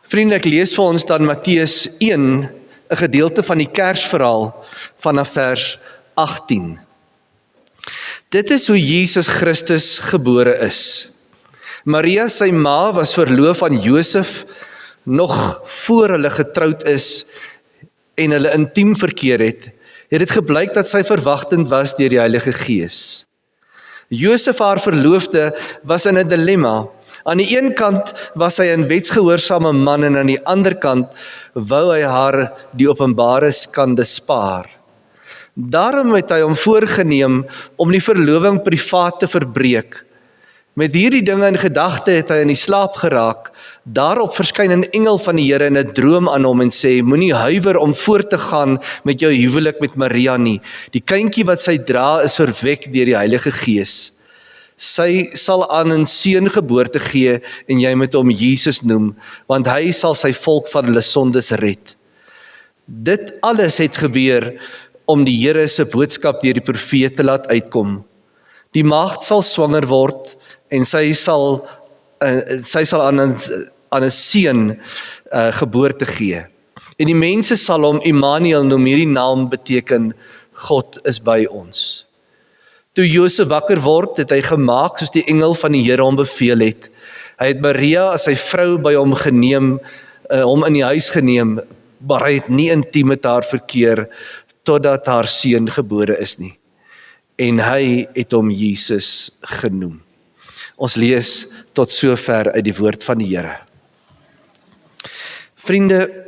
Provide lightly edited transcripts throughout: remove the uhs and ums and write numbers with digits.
Vriende, ek lees vir ons dan Matteus 1, 'n gedeelte van die Kersverhaal vanaf vers 18. Dit is hoe Jesus Christus gebore is. Maria, sy ma, was verloof aan Josef nog voor hulle getroud is en hulle intiem verkeer het dit gebleik dat sy verwagtend was deur die Heilige Gees. Josef, haar verloofde, was in 'n dilemma. Aan die een kant was hy 'n wetsgehoorsame man en aan die ander kant wou hy haar die openbare skande spaar. Daarom het hy hom voorgenem om die verloving privaat te verbreek. Met hierdie dinge in gedagte het hy in die slaap geraak. Daarop verskyn 'n engel van die Here in 'n droom aan hom en sê: Moenie huiwer om voort te gaan met jou huwelik met Maria nie. Die kindjie wat sy dra is verwek deur die Heilige Gees. Sy sal aan 'n seun geboorte gee en jy moet hom Jesus noem, want hy sal sy volk van hulle sondes red. Dit alles het gebeur om die Here se boodskap deur die profeet te laat uitkom. Die maagd sal swanger word en sy sal aan 'n seun geboorte gee. En die mense sal hom Immanuel noem. Hierdie naam beteken God is by ons. Toe Josef wakker word, het hy gemaak soos die engel van die Here hom beveel het. Hy het Maria as sy vrou by hom geneem, hom in die huis geneem, maar hy het nie intiem met haar verkeer totdat haar seun gebore is nie. En hy het hom Jesus genoem. Ons lees tot sover uit die woord van die Here. Vriende,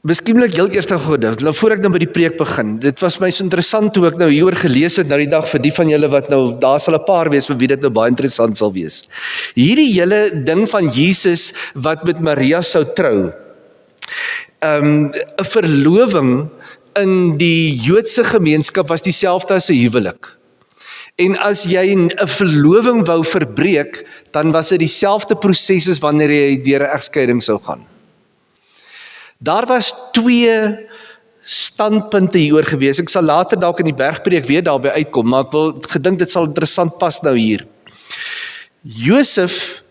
miskien wil ek heel eers voor ek nou by die preek begin. Dit was my so interessant toe ek nou hieroor gelees het nou die dag vir die van julle wat nou, daar sal 'n paar wees vir wie dit nou baie interessant sal wees. Hierdie hele ding van Jesus wat met Maria sou trou. 'n verloving in die Joodse gemeenskap was dieselfde as 'n huwelik. En as jy 'n verloving wou verbreek, dan was dit dieselfde proses as wanneer jy deur 'n egskeiding sou gaan. Daar was twee standpunte hieroor gewees. Ek sal later dalk in die bergpreek weer daarby uitkom, maar ek wil gedink dit sal interessant pas nou hier. Josef,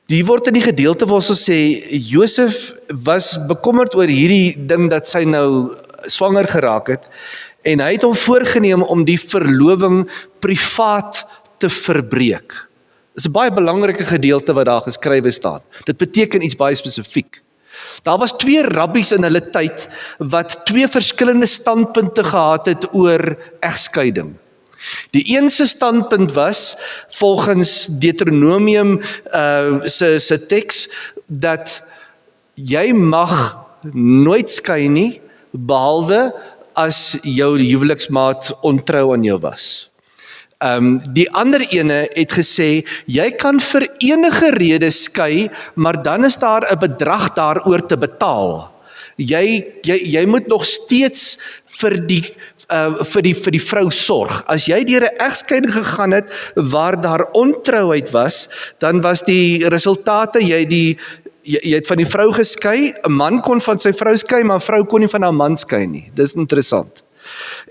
die word in die gedeelte waar ons sê, Josef was bekommerd oor hierdie ding dat sy nou swanger geraak het, en hy het hom voorgenem om die verloving privaat te verbreek. Dit is 'n baie belangrike gedeelte wat daar geskrywe staan. Dit beteken iets baie spesifiek. Daar was twee rabbies in hulle tyd wat twee verskillende standpunte gehad het oor egskeiding. Die een se standpunt was, volgens Deuteronomium se teks, dat jy mag nooit skei nie, behalwe as jou huweliksmaat ontrou aan jou was. Die ander ene het gesê, jy kan vir enige rede skei, maar dan is daar 'n bedrag daaroor te betaal. Jy moet nog steeds vir die vrou sorg. As jy deur 'n egskeiding gegaan het waar daar ontrouheid was, dan was die resultate, jy het van die vrou geskei, 'n man kon van sy vrou skei, maar 'n vrou kon nie van haar man skei nie. Dis interessant.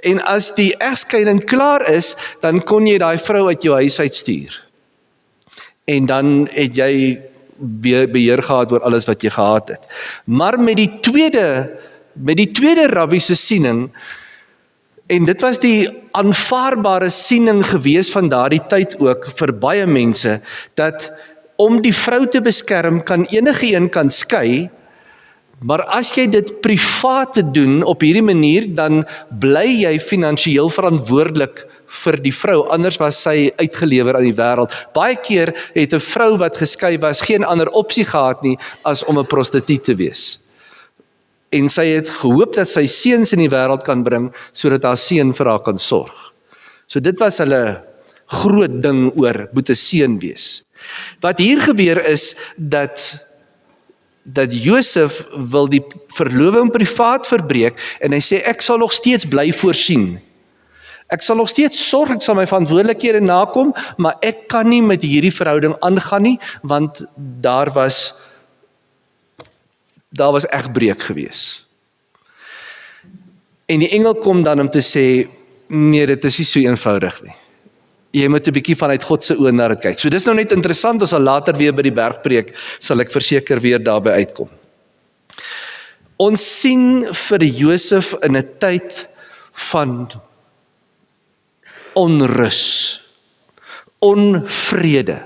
En as die egskeiding klaar is, dan kon jy daai vrou uit jou huis uitstuur. En dan het jy beheer gehad oor alles wat jy gehad het. Maar met die tweede rabbi se siening, en dit was die aanvaarbare siening gewees van daardie tyd ook vir baie mense, dat om die vrou te beskerm kan enige een kan skei, maar as jy dit privaat te doen op hierdie manier, dan bly jy finansiëel verantwoordelik vir die vrou, anders was sy uitgelewer aan die wêreld. Baie keer het 'n vrou wat geskei was geen ander opsie gehad nie as om 'n prostituut te wees. En sy het gehoop dat sy seuns in die wêreld kan bring, sodat haar seun vir haar kan sorg. So dit was hulle groot ding oor, moet 'n seun wees. Wat hier gebeur is, dat Josef wil die verloving privaat verbreek, en hy sê, ek sal nog steeds bly voorsien. Ek sal nog steeds sorg, ek sal my verantwoordelikhede nakom, maar ek kan nie met hierdie verhouding aangaan nie, want daar was egbreek gewees. En die engel kom dan om te sê, nee, dit is nie so eenvoudig nie. jy moet 'n bietjie vanuit God se oë na dit kyk. So dis nou net interessant, ons sal later weer by die bergpreek, sal ek verseker weer daarby uitkom. Ons sien vir Josef in 'n tyd van onrus, onvrede.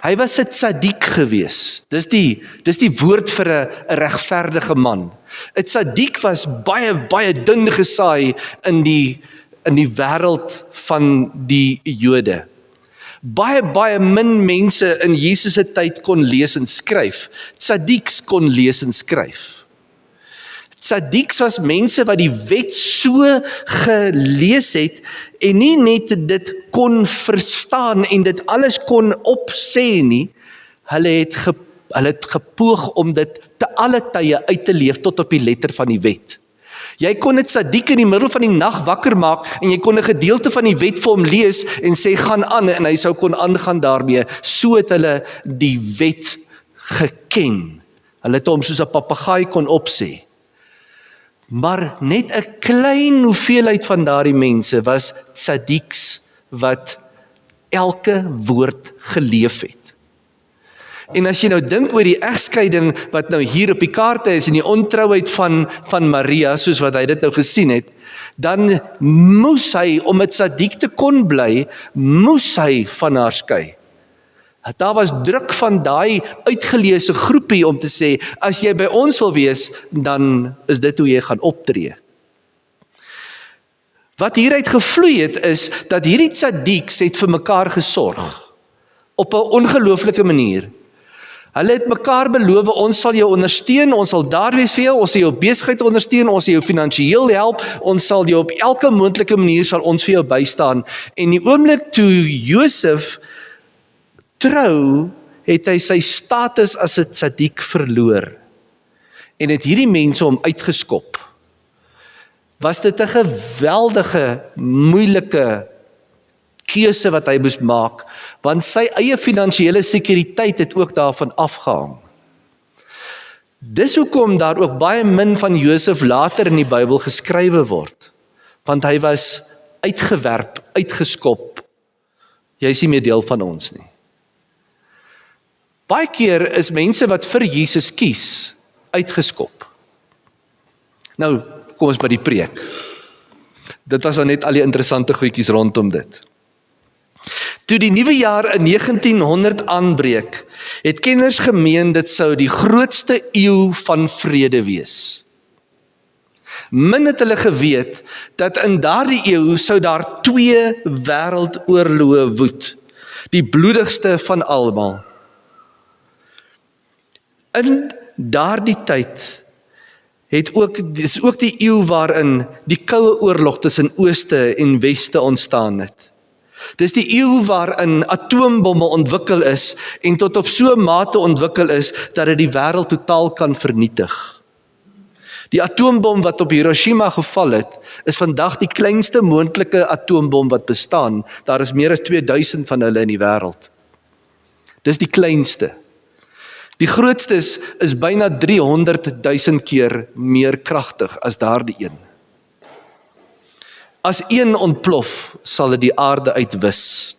Hy was 'n tzaddik gewees. Dis die woord vir 'n regverdige man. 'n Tzaddik was baie dun gesaai in die wêreld van die Jode. Baie min mense in Jesus se tyd kon lees en skryf. Tzaddiks kon lees en skryf. Tzaddiks was mense wat die wet so gelees het en nie net dit kon verstaan en dit alles kon opsê nie, hulle het gepoog om dit te alle tye uit te leef tot op die letter van die wet. Jy kon 'n tzaddik in die middel van die nag wakker maak en jy kon 'n gedeelte van die wet vir hom lees en sê gaan aan en hy sou kon aangaan daarmee. So het hulle die wet geken. Hulle het hom soos 'n papegaai kon opsê. Maar net 'n klein hoeveelheid van daardie mense was tzaddiks wat elke woord geleef het. En as jy nou dink oor die egskeiding wat nou hier op die kaarte is en die ontrouheid van Maria, soos wat hy dit nou gesien het, dan moes hy, om 'n tzaddik te kon bly, moes hy van haar skei. Daar was druk van daai uitgeleese groepie om te sê, as jy by ons wil wees, dan is dit hoe jy gaan optree. Wat hieruit gevloei het is, dat hierdie tzaddiks het vir mekaar gesorg, op 'n ongelooflike manier. Hulle het mekaar beloof, ons sal jou ondersteun, ons sal daar wees vir jou, ons sal jou besigheid ondersteun, ons sal jou finansiëel help, ons sal jou op elke moontlike manier sal ons vir jou bystaan. En die oomblik toe Josef trou, het hy sy status as 'n tzaddik verloor. En het hierdie mense hom uitgeskop. Was dit 'n geweldige, moeilike keuse wat hy moes maak, want sy eie finansiële sekuriteit het ook daarvan afgehang. Dis hoekom daar ook baie min van Josef later in die Bybel geskrywe word, want hy was uitgewerp, uitgeskop. Jy is nie meer deel van ons nie. Baie keer is mense wat vir Jesus kies, uitgeskop. Nou, kom ons by die preek. Dit was nou net al die interessante goedjies rondom dit. Toe die nuwe jaar in 1900 aanbreek, het kenners gemeen dit sou die grootste eeu van vrede wees. Min het hulle geweet dat in daardie eeu sou daar 2 wêreldoorloë woed, die bloedigste van almal. In daardie tyd is ook die eeu waarin die koue oorlog tussen ooste en weste ontstaan het. Dis die eeu waarin atoombomme ontwikkel is en tot op so 'n mate ontwikkel is dat dit die wêreld totaal kan vernietig. Die atoombom wat op Hiroshima geval het, is vandag die kleinste moontlike atoombom wat bestaan. Daar is meer as 2000 van hulle in die wêreld. Dis die kleinste. Die grootste is byna 300.000 keer meer kragtig as daardie een. As een ontplof, sal dit die aarde uitwis.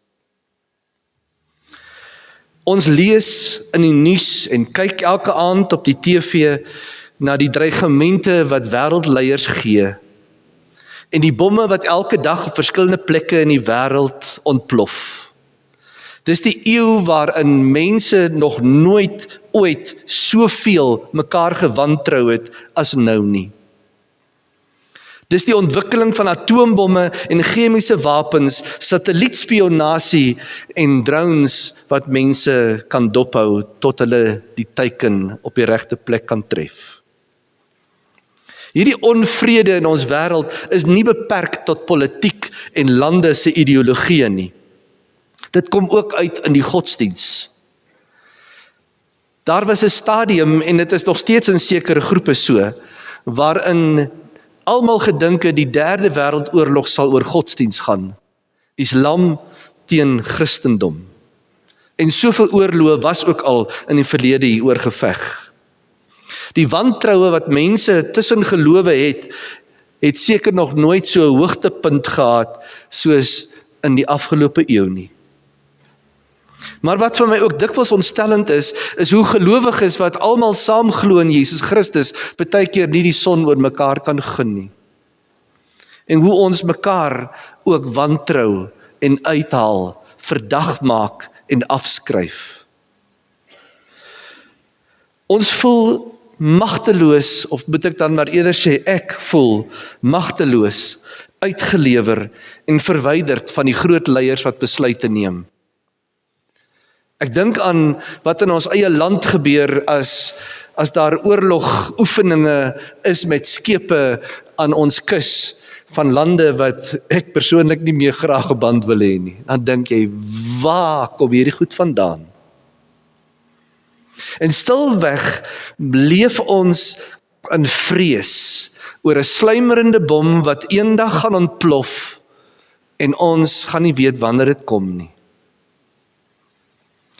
Ons lees in die nuus en kyk elke aand op die TV na die dreigemente wat wêreldleiers gee en die bomme wat elke dag op verskillende plekke in die wêreld ontplof. Dis die eeu waarin mense nog nooit ooit soveel mekaar gewantrou het as nou nie. Dis die ontwikkeling van atoombomme en chemiese wapens, satellietspionasie en drones wat mense kan dophou tot hulle die teiken op die regte plek kan tref. Hierdie onvrede in ons wêreld is nie beperk tot politiek en lande se ideologieë nie. Dit kom ook uit in die godsdiens. Daar was 'n stadium, en dit is nog steeds in sekere groepe so, waarin almal gedink het die 3de wêreldoorlog sal oor godsdiens gaan. Islam teen Christendom. En soveel oorloë was ook al in die verlede hieroor geveg. Die wantroue wat mense tussen gelowe het seker nog nooit so 'n hoogtepunt gehad soos in die afgelope eeu nie. Maar wat vir my ook dikwels ontstellend is hoe gelowiges wat almal saam glo in Jesus Christus, baie keer nie die son oor mekaar kan gun nie. En hoe ons mekaar ook wantrou en uithaal, verdag maak en afskryf. Ons voel magteloos, of moet ek dan maar eerder sê, ek voel magteloos, uitgelewer en verwyderd van die groot leiers wat besluite neem. Ek dink aan wat in ons eie land gebeur as daar oorlogoefeninge is met skepe aan ons kus van lande wat ek persoonlik nie meer graag 'n band wil hê nie. Dan dink jy, waar kom hierdie goed vandaan? En stilweg leef ons in vrees oor 'n sluimerende bom wat eendag gaan ontplof en ons gaan nie weet wanneer dit kom nie.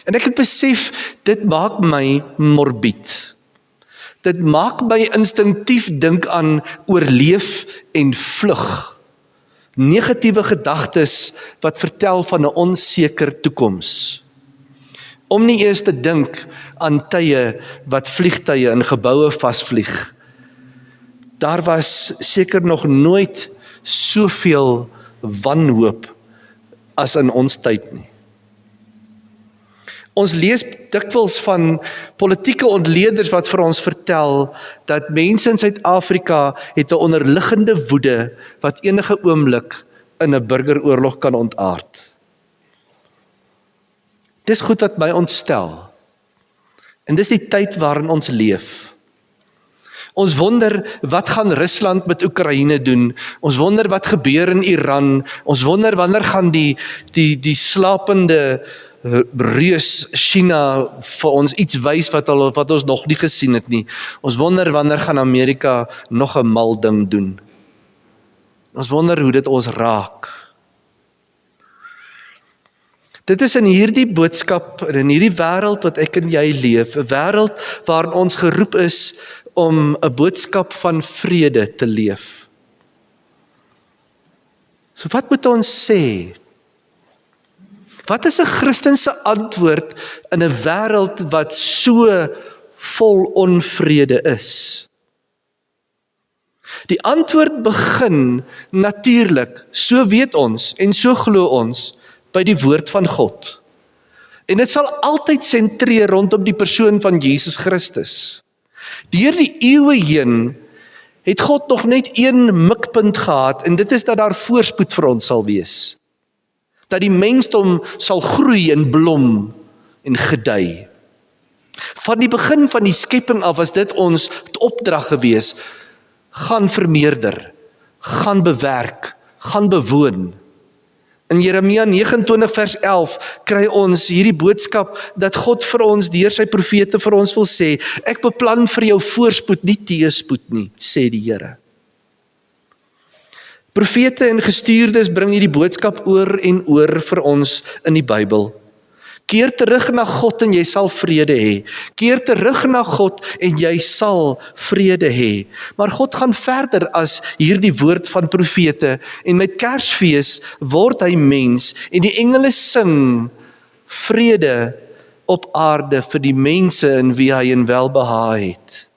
En ek het besef, dit maak my morbied. Dit maak my instinktief dink aan oorleef en vlug. Negatiewe gedagtes wat vertel van 'n onseker toekoms. Om nie eers te dink aan tye wat vliegtye in geboue vasvlieg. Daar was seker nog nooit soveel wanhoop as in ons tyd nie. Ons lees dikwels van politieke ontleeders wat vir ons vertel dat mense in Suid-Afrika het 'n onderliggende woede wat enige oomblik in 'n burgeroorlog kan ontaard. Dis goed wat my ontstel. En dis die tyd waarin ons leef. Ons wonder, wat gaan Rusland met Oekraïne doen? Ons wonder wat gebeur in Iran. Ons wonder wanneer gaan die slapende reus China vir ons iets wys wat ons nog nie gesien het nie. Ons wonder wanneer gaan Amerika nog 'n mal ding doen. Ons wonder hoe dit ons raak. Dit is in hierdie boodskap, en in hierdie wêreld wat ek en jy leef, 'n wêreld waarin ons geroep is om 'n boodskap van vrede te leef. So wat moet ons sê? Wat is 'n Christense antwoord in 'n wêreld wat so vol onvrede is? Die antwoord begin natuurlik, so weet ons en so glo ons, by die woord van God. En dit sal altyd sentreer rondom die persoon van Jesus Christus. Deur die eeue heen het God nog net een mikpunt gehad, en dit is dat daar voorspoed vir ons sal wees. Dat die mensdom sal groei en blom en gedei. Van die begin van die skepping af was dit ons opdrag gewees, gaan vermeerder, gaan bewerk, gaan bewoon. In Jeremia 29 vers 11 kry ons hierdie boodskap dat God vir ons deur sy profete vir ons wil sê, ek beplan vir jou voorspoed, nie teëspoed nie, sê die Here. Profete en gestuurdes bring hierdie boodskap oor en oor vir ons in die Bybel. Keer terug na God en jy sal vrede hê. Keer terug na God en jy sal vrede hê. Maar God gaan verder as hierdie woord van profete, en met Kersfees word hy mens en die engele sing vrede op aarde vir die mense in wie hy in welbehae het.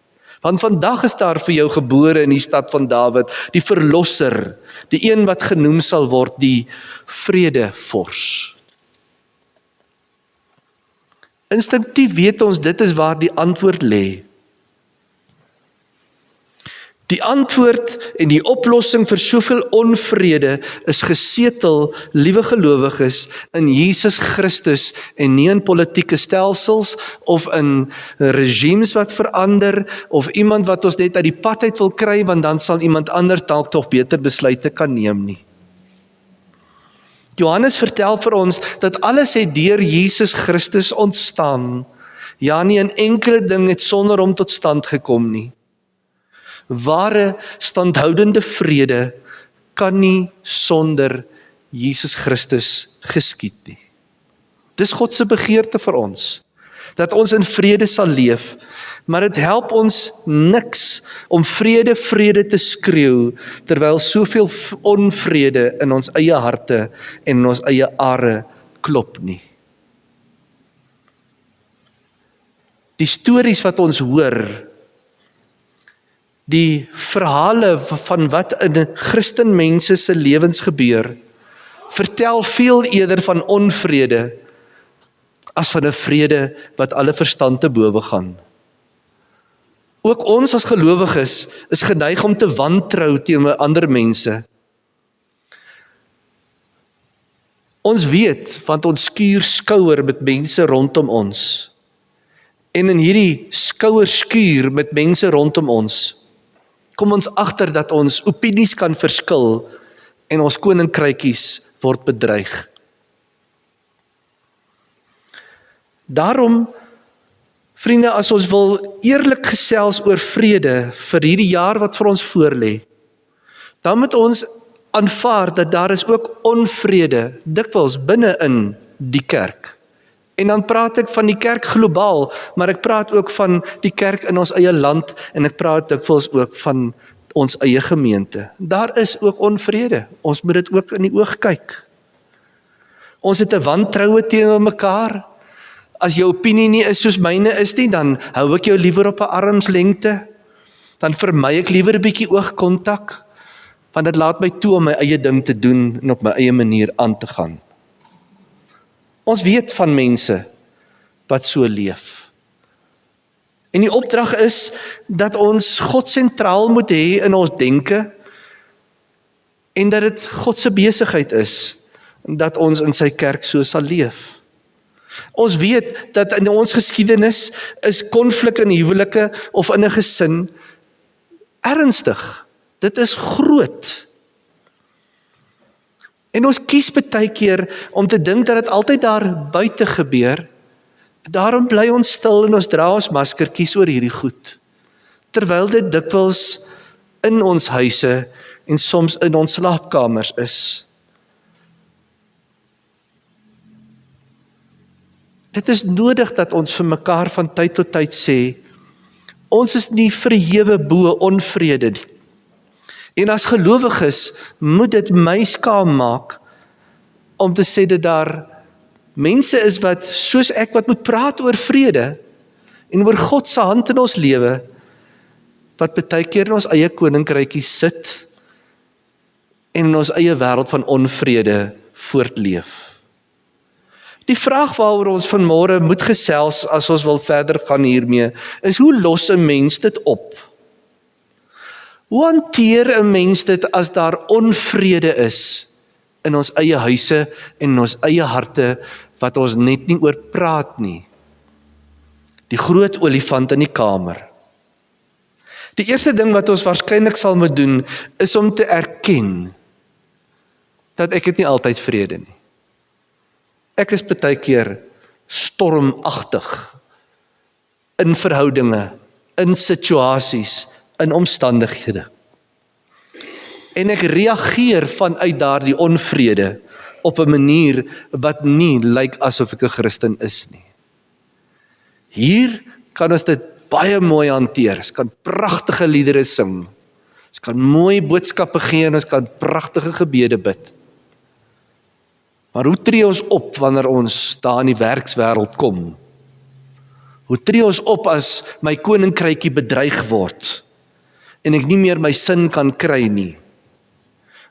Want vandag is daar vir jou gebore in die stad van Dawid, die verlosser, die een wat genoem sal word die Vredevors. Instinktief weet ons, dit is waar die antwoord lê. Die antwoord en die oplossing vir soveel onvrede is gesetel, liewe gelowiges, in Jesus Christus en nie in politieke stelsels of in regimes wat verander of iemand wat ons net uit die pad uit wil kry, want dan sal iemand anders dalk tog beter besluite kan neem nie. Johannes vertel vir ons dat alles het deur Jesus Christus ontstaan. Ja, nie 'n enkele ding het sonder hom tot stand gekom nie. Ware, standhoudende vrede kan nie sonder Jesus Christus geskied nie. Dis God se begeerte vir ons, dat ons in vrede sal leef, Maar dit help ons niks om vrede, vrede te skreeu, terwyl soveel onvrede in ons eie harte en in ons eie are klop nie. Die stories wat ons hoor, die verhale van wat in Christenmense se lewens gebeur, vertel veel eerder van onvrede as van 'n vrede wat alle verstand te bowe gaan. Ook ons as gelowiges is geneig om te wantrou teenoor ander mense. Ons weet, want ons skuur skouer met mense rondom ons. En in hierdie skouerskuur met mense rondom ons, kom ons agter dat ons opinies kan verskil en ons koninkrykies word bedreig. Daarom, vriende, as ons wil eerlik gesels oor vrede vir hierdie jaar wat vir ons voorlê, dan moet ons aanvaar dat daar is ook onvrede, dikwels binne in die kerk. En dan praat ek van die kerk globaal, maar ek praat ook van die kerk in ons eie land, en ek praat dikwels ook van ons eie gemeente. Daar is ook onvrede, ons moet dit ook in die oog kyk. Ons het 'n wantroue teenoor mekaar. As jou opinie nie is soos myne is nie, dan hou ek jou liewer op 'n armslengte. Dan vermy ek liewer 'n bietjie oogkontak, want dit laat my toe om my eie ding te doen en op my eie manier aan te gaan. Ons weet van mense wat so leef. En die opdrag is dat ons God sentraal moet hê in ons denke en dat dit God se besigheid is dat ons in sy kerk so sal leef. Ons weet dat in ons geskiedenis is konflik in huwelike of in 'n gesin ernstig. Dit is groot. En ons kies baie keer om te dink dat dit altyd daar buite gebeur. Daarom bly ons stil en ons dra ons maskertjies oor hierdie goed. Terwyl dit dikwels in ons huise en soms in ons slaapkamers is. Dit is nodig dat ons vir mekaar van tyd tot tyd sê, ons is nie verhewe bo onvrede nie. En as gelowiges moet dit my skaam maak om te sê dat daar mense is wat, soos ek, wat moet praat oor vrede en oor God se hand in ons lewe, wat baie keer in ons eie koninkrykie sit en in ons eie wêreld van onvrede voortleef. Die vraag waaroor ons vanmôre moet gesels as ons wil verder gaan hiermee, is hoe los 'n mens dit op? Hoe hanteer 'n mens dit as daar onvrede is in ons eie huise en in ons eie harte wat ons net nie oor praat nie? Die groot olifant in die kamer. Die eerste ding wat ons waarskynlik sal moet doen, is om te erken dat ek het nie altyd vrede nie. Ek is baie keer stormagtig in verhoudinge, in situasies, in omstandighede. En ek reageer vanuit daardie onvrede op 'n manier wat nie lyk asof ek 'n Christen is nie. Hier kan ons dit baie mooi hanteer. Ons kan pragtige liedere sing. Ons kan mooi boodskappe gee en ons kan pragtige gebede bid. Maar hoe tree ons op wanneer ons daar in die werkswêreld kom? Hoe tree ons op as my koninkrykie bedreig word en ek nie meer my sin kan kry nie?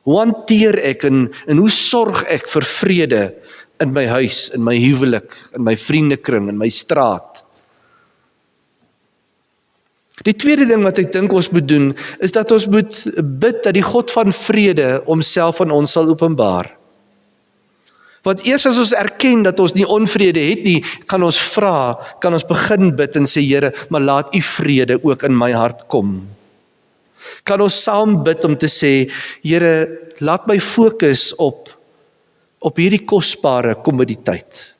Hoe hanteer ek en hoe sorg ek vir vrede in my huis, in my huwelik, in my vriendekring, in my straat? Die tweede ding wat ek dink ons moet doen, is dat ons moet bid dat die God van vrede homself aan ons sal openbaar. Want eers as ons erken dat ons nie onvrede het nie, kan ons vra, kan ons begin bid en sê, Here, maar laat u vrede ook in my hart kom. Kan ons saam bid om te sê, Here, laat my fokus op hierdie kosbare kommoditeit.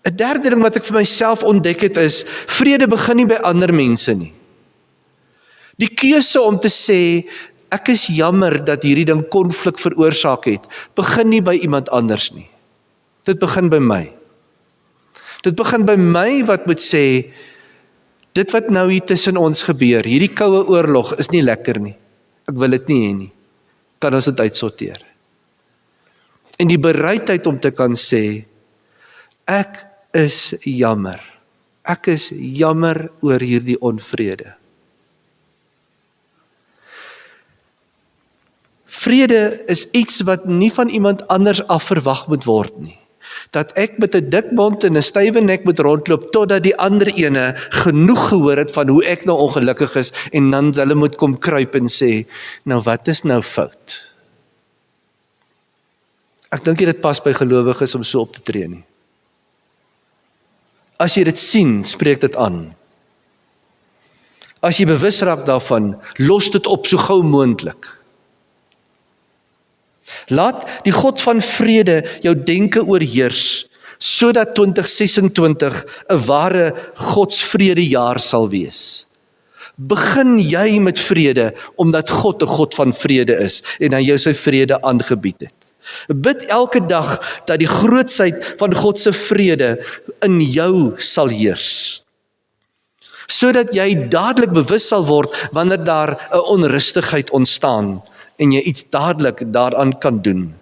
'n derde ding wat ek vir myself ontdek het is, vrede begin nie by ander mense nie. Die keuse om te sê, ek is jammer dat hierdie ding konflik veroorsaak het, begin nie by iemand anders nie. Dit begin by my. Dit begin by my wat moet sê, dit wat nou hier tussen ons gebeur, hierdie koue oorlog is nie lekker nie. Ek wil dit nie hê nie. Kan ons dit uitsorteer? En die bereidheid om te kan sê, ek is jammer. Ek is jammer oor hierdie onvrede. Vrede is iets wat nie van iemand anders af verwag moet word nie. Dat ek met 'n dik mond en 'n stywe nek moet rondloop, totdat die ander ene genoeg gehoor het van hoe ek nou ongelukkig is, en dan hulle moet kom kruip en sê, nou wat is nou fout? Ek dink nie dit pas by gelowiges om so op te tree nie. As jy dit sien, spreek dit aan. As jy bewus raak daarvan, los dit op so gou moontlik. Laat die God van vrede jou denke oorheers, sodat 2026 'n ware godsvredejaar sal wees. Begin jy met vrede, omdat God 'n God van vrede is, en hy jou sy vrede aangebied het. Bid elke dag dat die grootsheid van God se vrede in jou sal heers, sodat jy dadelik bewus sal word wanneer daar 'n onrustigheid ontstaan, en jy iets dadelik daaraan kan doen.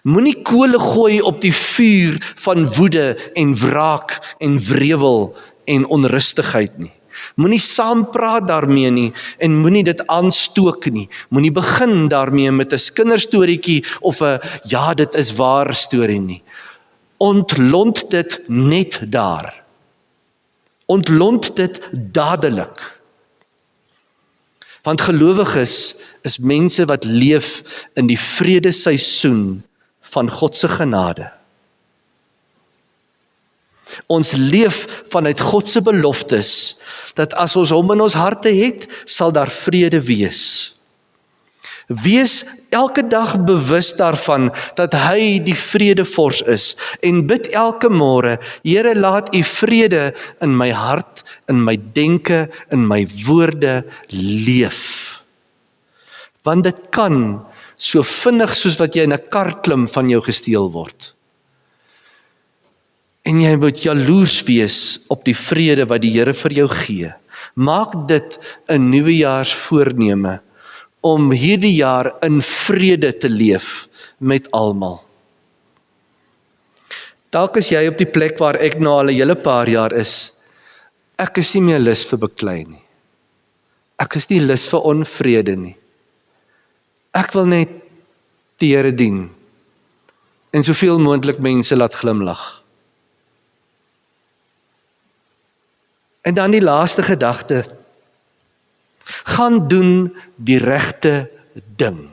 Moenie kole gooi op die vuur van woede en wraak en wrevel en onrustigheid nie. Moenie saampraat daarmee nie en moenie dit aanstook nie. Moenie begin daarmee met 'n kinderstorietjie of 'n ja, dit is waar storie nie. Ontlont dit net daar. Ontlont dit dadelik. Want gelowiges is mense wat leef in die vredeseisoen van God se genade. Ons leef vanuit God se beloftes, dat as ons hom in ons harte het, sal daar vrede wees. Wees elke dag bewus daarvan, dat hy die vredevors is, en bid elke môre, Here, laat u vrede in my hart, in my denke, in my woorde leef. Want dit kan so vinnig soos wat jy in 'n kar klim van jou gesteel word. En jy moet jaloers wees op die vrede wat die Here vir jou gee. Maak dit 'n nuwejaarsvoorneme om hierdie jaar in vrede te leef met almal. Dalk is jy op die plek waar ek nou al 'n hele paar jaar is. Ek is nie meer lus vir beklei nie. Ek is nie lus vir onvrede nie. Ek wil net die Here dien en soveel moontlik mense laat glimlag. En dan die laaste gedagte, gaan doen die regte ding.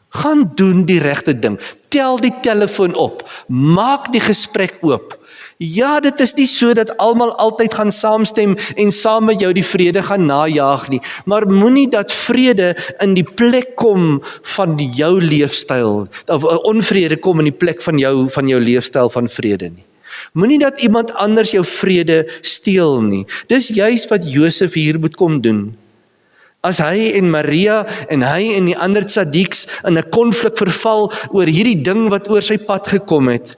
Gaan doen die regte ding. Tel die telefoon op, maak die gesprek oop. Ja, dit is nie so dat almal altyd gaan saamstem en saam met jou die vrede gaan najaag nie, maar moenie dat vrede in die plek kom van jou leefstyl, of onvrede kom in die plek van jou leefstyl van vrede nie. Moenie dat iemand anders jou vrede steel nie. Dis juist wat Josef hier moet kom doen. As hy en Maria en hy en die ander tzaddiks in 'n konflik verval oor hierdie ding wat oor sy pad gekom het,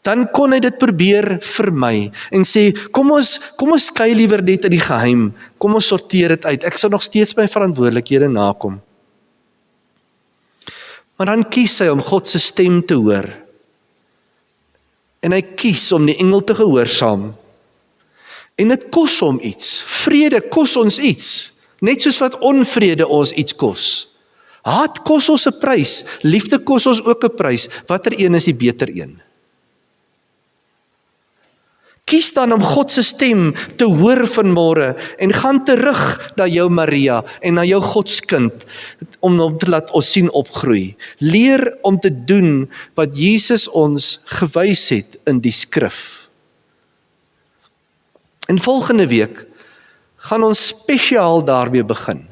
dan kon hy dit probeer vermy en sê, kom ons skei liewer net in die geheim, kom ons sorteer dit uit, ek sal nog steeds my verantwoordelikhede nakom. Maar dan kies hy om God se stem te hoor, en hy kies om die engel te gehoorsaam, en dit kos hom iets, vrede kos ons iets, net soos wat onvrede ons iets kos. Haat kos ons 'n prys, liefde kos ons ook 'n prys, watter een is die beter een? Kies dan om God se stem te hoor vanmôre en gaan terug na jou Maria en na jou Godskind om hom te laat ons sien opgroei. Leer om te doen wat Jesus ons gewys het in die skrif. En volgende week gaan ons spesiaal daarmee begin.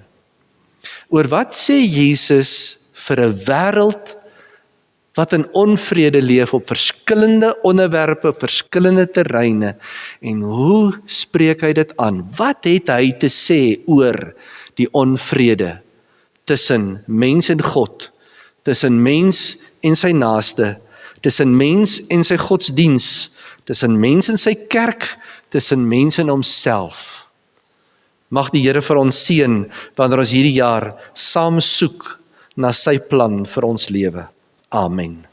Oor wat sê Jesus vir 'n wêreld wat in onvrede leef op verskillende onderwerpe, verskillende terreine, en hoe spreek hy dit aan? Wat het hy te sê oor die onvrede tussen mens en God, tussen mens en sy naaste, tussen mens en sy godsdiens, tussen mens en sy kerk, tussen mens en homself. Mag die Here vir ons seën, wanneer ons hierdie jaar saam soek na sy plan vir ons lewe. Amen.